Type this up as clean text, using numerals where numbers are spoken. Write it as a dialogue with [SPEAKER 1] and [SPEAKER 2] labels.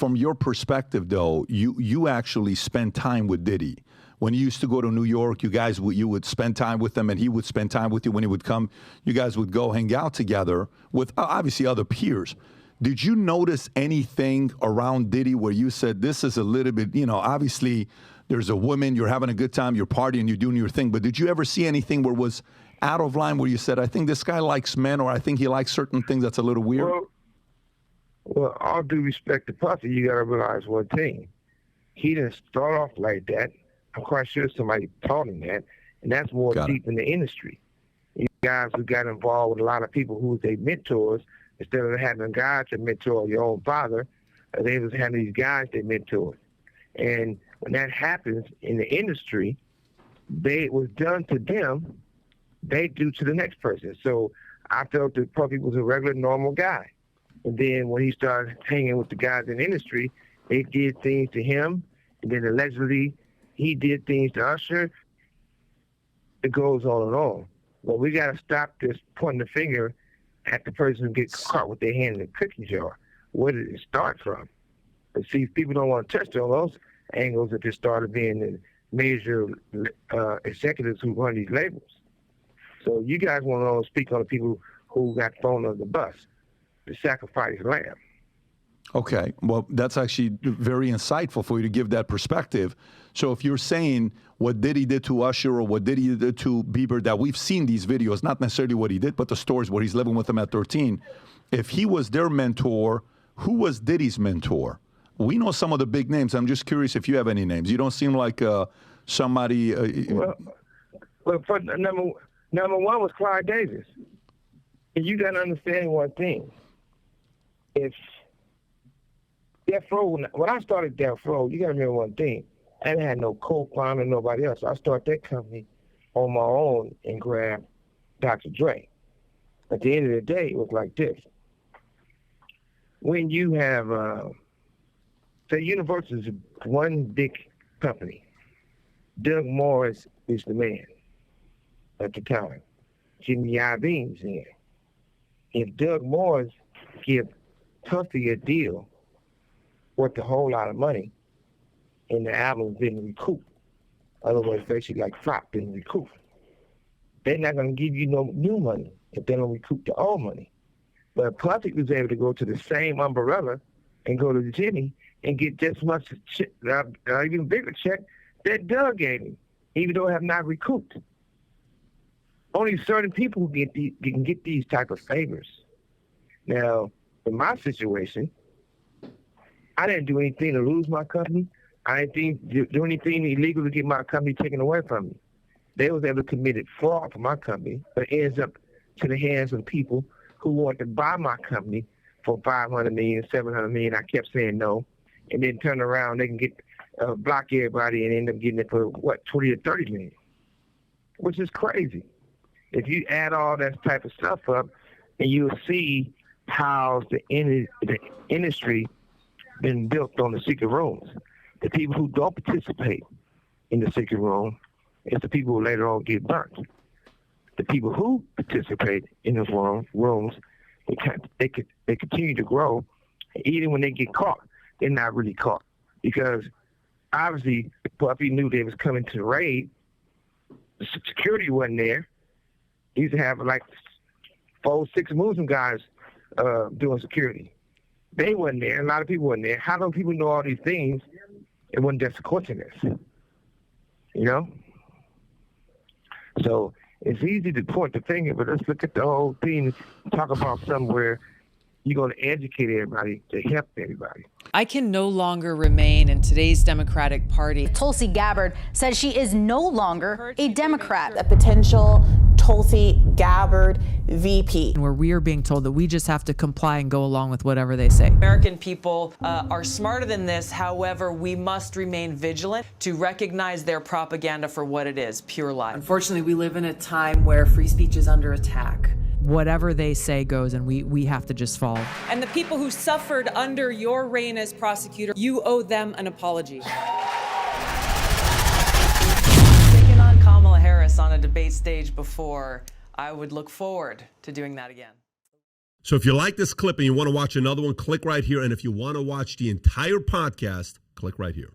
[SPEAKER 1] from your perspective, though, you actually spend time with Diddy. When you used to go to New York, you would spend time with him, and he would spend time with you. When he would come, you guys would go hang out together with obviously other peers. Did you notice anything around Diddy where you said, this is a little bit, obviously there's a woman, you're having a good time, you're partying, you're doing your thing, but did you ever see anything where it was out of line, where you said, I think this guy likes men, or I think he likes certain things that's a little weird?
[SPEAKER 2] Well, all due respect to Puffy, you got to realize one thing. He didn't start off like that. I'm quite sure somebody taught him that, and that's more deep in the industry. You guys who got involved with a lot of people who was their mentors, instead of having a guy to mentor your own father, they was having these guys they mentored. And when that happens in the industry, it was done to them, they do to the next person. So I felt that Puffy was a regular, normal guy. And then when he started hanging with the guys in the industry, they did things to him, and then allegedly he did things to Usher. It goes on and on. But we got to stop this pointing the finger at the person who gets caught with their hand in the cookie jar. Where did it start from? But see, people don't want to touch on those angles that they started being the major executives who run these labels. So you guys want to speak on the people who got thrown under the bus, the sacrifice lamb.
[SPEAKER 1] Okay, well, that's actually very insightful for you to give that perspective. So if you're saying what Diddy did to Usher or what Diddy did to Bieber, that we've seen these videos, not necessarily what he did, but the stories where he's living with them at 13. If he was their mentor, who was Diddy's mentor? We know some of the big names. I'm just curious if you have any names. You don't seem like somebody...
[SPEAKER 2] Well, for number one was Clyde Davis. And you got to understand one thing. If Death Row, when I started Death Row, you got to remember one thing. I didn't have no co-founder, nobody else. So I started that company on my own and grabbed Dr. Dre. At the end of the day, it was like this. When you have, say, Universal is one big company. Doug Morris is the man at the time. Jimmy Iovine's in. If Doug Morris give Tuffy a deal worth a whole lot of money, and the album didn't recoup, otherwise basically like flop didn't recoup, they're not going to give you no new money if they don't recoup the old money. But Puffy was able to go to the same umbrella and go to Jimmy and get just much, even bigger check that Doug gave him, even though it have not recouped. Only certain people can get these type of favors. Now, in my situation, I didn't do anything to lose my company. I didn't do anything illegal to get my company taken away from me. They was able to commit fraud for my company, but it ends up to the hands of people who want to buy my company for $500 million, $700 million. I kept saying no, and then turn around, they can get block everybody and end up getting it for what, 20 or 30 million, which is crazy. If you add all that type of stuff up, and you'll see how the industry been built on the secret rooms. The people who don't participate in the secret room is the people who later on get burnt. The people who participate in those rooms, they continue to grow. Even when they get caught, they're not really caught. Because obviously, Puffy knew they was coming to raid. The security wasn't there. He used to have like 4, 6 Muslim guys doing security. They wasn't there. A lot of people wasn't there. How do people know all these things? It wasn't just a coincidence, you know? So it's easy to point the finger, but let's look at the whole thing and talk about somewhere you're going to educate everybody to help everybody.
[SPEAKER 3] I can no longer remain in today's Democratic Party.
[SPEAKER 4] Tulsi Gabbard says she is no longer a Democrat. A potential Tulsi Gabbard VP.
[SPEAKER 3] Where we are being told that we just have to comply and go along with whatever they say. American people are smarter than this. However, we must remain vigilant to recognize their propaganda for what it is, pure lie. Unfortunately, we live in a time where free speech is under attack. Whatever they say goes, and we have to just follow. And the people who suffered under your reign as prosecutor, you owe them an apology. Taking on Kamala Harris on a debate stage before, I would look forward to doing that again.
[SPEAKER 5] So if you like this clip and you want to watch another one, click right here. And if you want to watch the entire podcast, click right here.